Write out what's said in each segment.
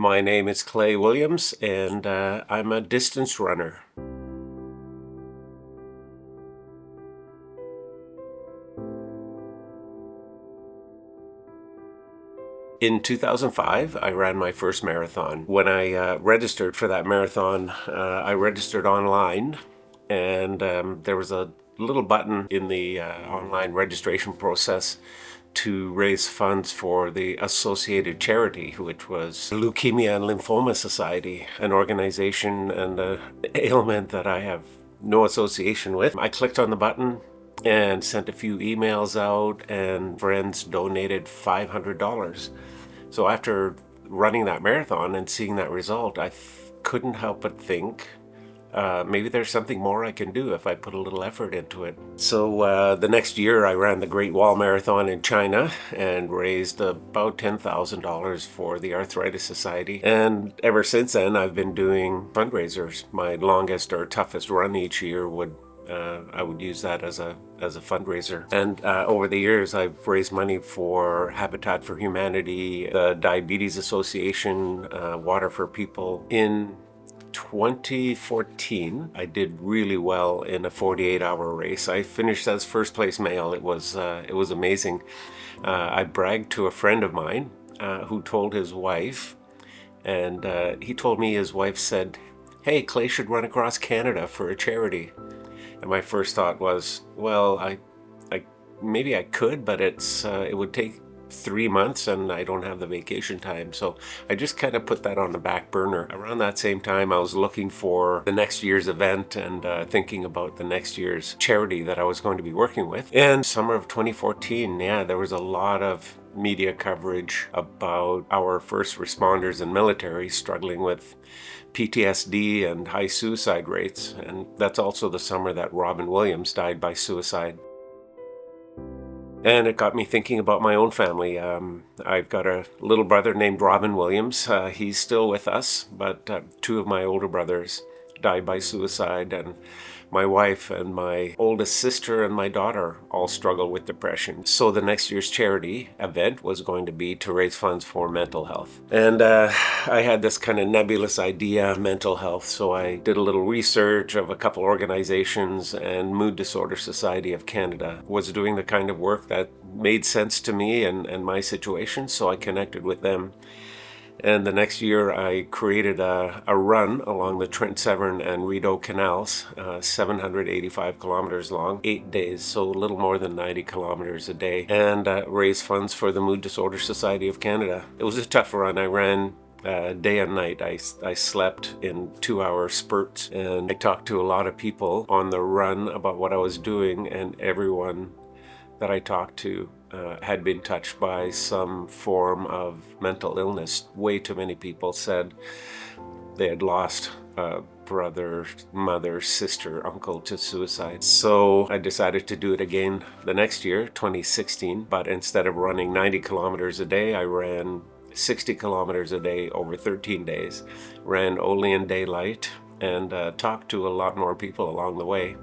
My name is Clay Williams, and I'm a distance runner. In 2005, I ran my first marathon. When I registered for that marathon, I registered online, and there was a little button in the online registration process to raise funds for the associated charity, which was Leukemia and Lymphoma Society, an organization and an ailment that I have no association with. I clicked on the button and sent a few emails out, and friends donated $500. So after running that marathon and seeing that result, I couldn't help but think maybe there's something more I can do if I put a little effort into it. So the next year I ran the Great Wall Marathon in China and raised about $10,000 for the Arthritis Society. And ever since then I've been doing fundraisers. My longest or toughest run each year I would use that as a fundraiser. And over the years, I've raised money for Habitat for Humanity, the Diabetes Association, Water for People. In 2014, I did really well in a 48-hour race. I finished as first place male. It was amazing. I bragged to a friend of mine who told his wife, and he told me his wife said, "Hey, Clay should run across Canada for a charity." And my first thought was, well, I maybe I could, but it would take 3 months and I don't have the vacation time. So I just kind of put that on the back burner. Around that same time, I was looking for the next year's event and thinking about the next year's charity that I was going to be working with. And summer of 2014, there was a lot of media coverage about our first responders and military struggling with PTSD and high suicide rates. And that's also the summer that Robin Williams died by suicide. And it got me thinking about my own family. I've got a little brother named Robin Williams. He's still with us, but two of my older brothers died by suicide, and my wife and my oldest sister and my daughter all struggle with depression. So the next year's charity event was going to be to raise funds for mental health. And I had this kind of nebulous idea, mental health, so I did a little research of a couple organizations, and Mood Disorder Society of Canada was doing the kind of work that made sense to me and my situation, so I connected with them. And the next year I created a run along the Trent Severn and Rideau canals, 785 kilometers long, 8 days, so a little more than 90 kilometers a day, and raised funds for the Mood Disorder Society of Canada. It was a tough run. I ran day and night. I slept in 2-hour spurts, and I talked to a lot of people on the run about what I was doing, and everyone that I talked to had been touched by some form of mental illness. Way too many people said they had lost a brother, mother, sister, uncle to suicide. So I decided to do it again the next year, 2016, but instead of running 90 kilometers a day, I ran 60 kilometers a day over 13 days, ran only in daylight, and talked to a lot more people along the way.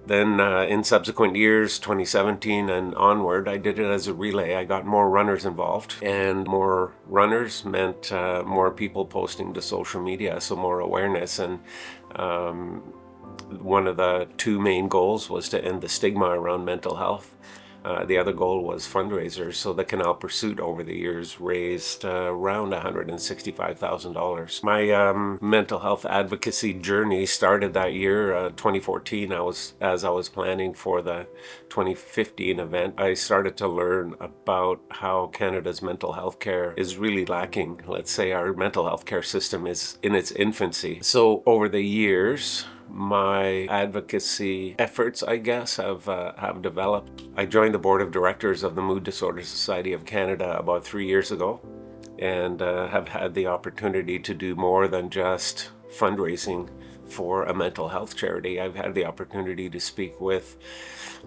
Then in subsequent years, 2017 and onward, I did it as a relay. I got more runners involved, and more runners meant more people posting to social media, so more awareness. And one of the two main goals was to end the stigma around mental health. The other goal was fundraisers. So the Canal Pursuit over the years raised around $165,000. My mental health advocacy journey started that year, 2014. As I was planning for the 2015 event, I started to learn about how Canada's mental health care is really lacking. Let's say our mental health care system is in its infancy. So over the years, my advocacy efforts, I guess, have developed. I joined the board of directors of the Mood Disorder Society of Canada about 3 years ago, and have had the opportunity to do more than just fundraising for a mental health charity. I've had the opportunity to speak with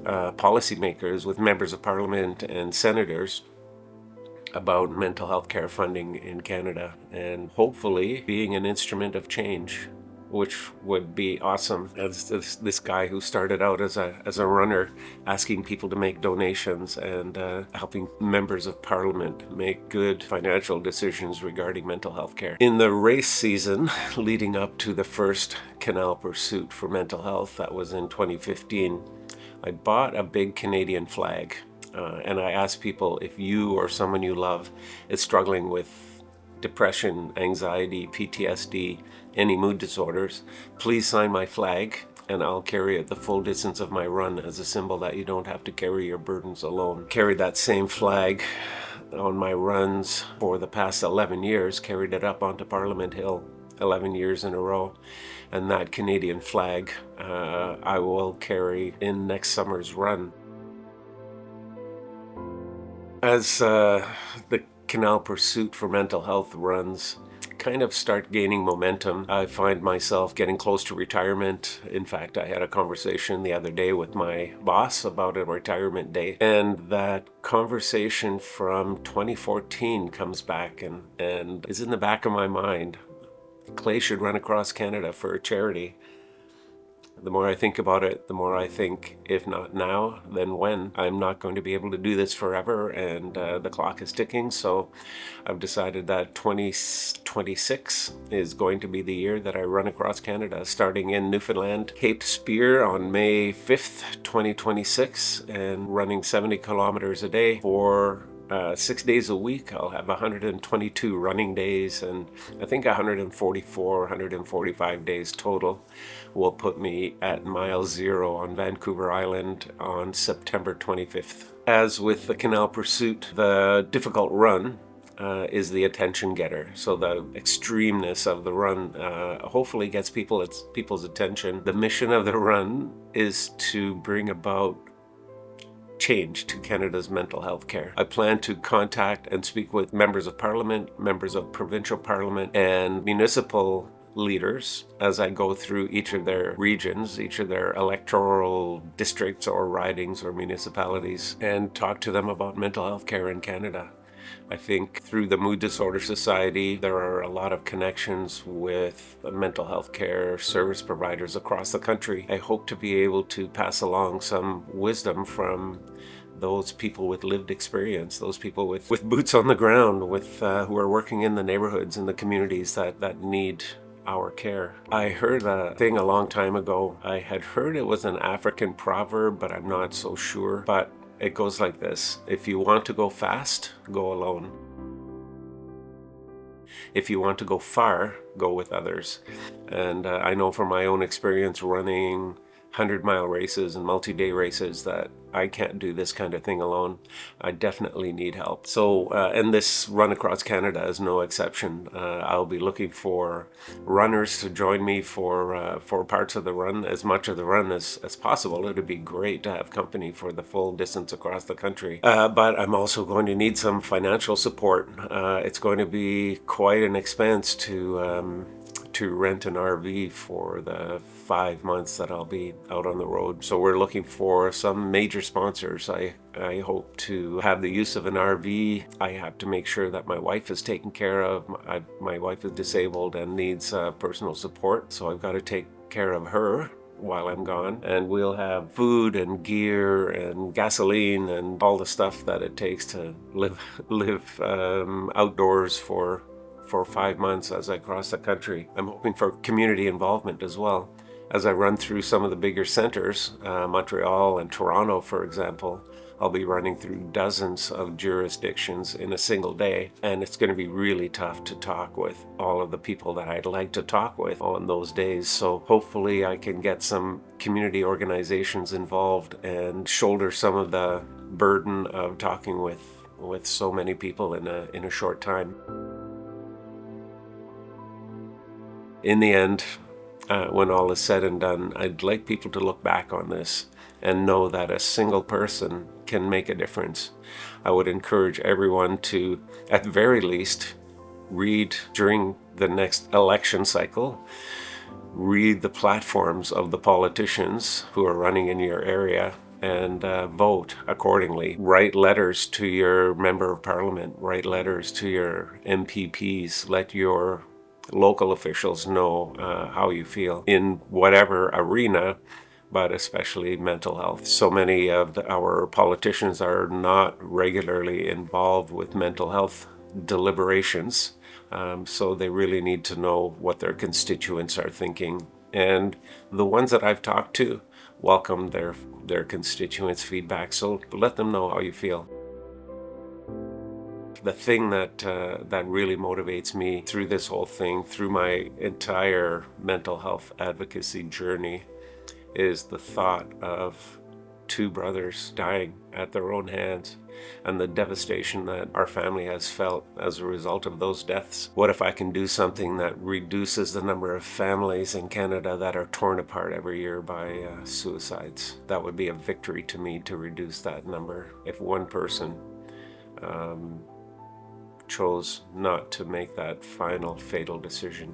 policymakers, with members of parliament and senators about mental health care funding in Canada, and hopefully being an instrument of change. which would be awesome. As this guy who started out as a runner, asking people to make donations and helping members of parliament make good financial decisions regarding mental health care. In the race season leading up to the first Canal Pursuit for mental health, that was in 2015, I bought a big Canadian flag. And I asked people, if you or someone you love is struggling with depression, anxiety, PTSD, any mood disorders, please sign my flag and I'll carry it the full distance of my run as a symbol that you don't have to carry your burdens alone. Carried that same flag on my runs for the past 11 years, carried it up onto Parliament Hill 11 years in a row. And that Canadian flag I will carry in next summer's run. As the Canal Pursuit for mental health runs kind of start gaining momentum, I find myself getting close to retirement. In fact, I had a conversation the other day with my boss about a retirement day, and that conversation from 2014 comes back and is in the back of my mind. Clay should run across Canada for a charity. The more I think about it, the more I think, if not now, then when? I'm not going to be able to do this forever, and the clock is ticking, so I've decided that 2026 is going to be the year that I run across Canada, starting in Newfoundland, Cape Spear on May 5th, 2026, and running 70 kilometers a day for 6 days a week. I'll have 122 running days, and I think 144, 145 days total will put me at mile zero on Vancouver Island on September 25th. As with the Canal Pursuit, the difficult run is the attention getter. So the extremeness of the run hopefully gets people's attention. The mission of the run is to bring about change to Canada's mental health care. I plan to contact and speak with members of parliament, members of provincial parliament, and municipal leaders as I go through each of their regions, each of their electoral districts or ridings or municipalities, and talk to them about mental health care in Canada. I think through the Mood Disorder Society, there are a lot of connections with mental health care service providers across the country. I hope to be able to pass along some wisdom from those people with lived experience, those people with boots on the ground, with who are working in the neighborhoods and the communities that need our care. I heard a thing a long time ago. I had heard it was an African proverb, but I'm not so sure. But it goes like this: if you want to go fast, go alone. If you want to go far, go with others. And I know from my own experience running 100-mile races and multi-day races that I can't do this kind of thing alone. I definitely need help. So, and this run across Canada is no exception. I'll be looking for runners to join me for parts of the run, as much of the run as possible. It would be great to have company for the full distance across the country. But I'm also going to need some financial support. It's going to be quite an expense to rent an RV for the 5 months that I'll be out on the road. So we're looking for some major sponsors. I hope to have the use of an RV. I have to make sure that my wife is taken care of. My wife is disabled and needs personal support, so I've got to take care of her while I'm gone. And we'll have food and gear and gasoline and all the stuff that it takes to live outdoors for 5 months as I cross the country. I'm hoping for community involvement as well. As I run through some of the bigger centers, Montreal and Toronto, for example, I'll be running through dozens of jurisdictions in a single day, and it's going to be really tough to talk with all of the people that I'd like to talk with on those days. So hopefully I can get some community organizations involved and shoulder some of the burden of talking with so many people in a short time. In the end, when all is said and done, I'd like people to look back on this and know that a single person can make a difference. I would encourage everyone to, at the very least, read during the next election cycle, read the platforms of the politicians who are running in your area, and vote accordingly. Write letters to your member of parliament, write letters to your MPPs, let your local officials know how you feel in whatever arena, but especially mental health. So many of our politicians are not regularly involved with mental health deliberations, so they really need to know what their constituents are thinking. And the ones that I've talked to welcome their constituents' feedback, so let them know how you feel. The thing that really motivates me through this whole thing, through my entire mental health advocacy journey, is the thought of two brothers dying at their own hands and the devastation that our family has felt as a result of those deaths. What if I can do something that reduces the number of families in Canada that are torn apart every year by suicides? That would be a victory to me, to reduce that number. If one person chose not to make that final fatal decision.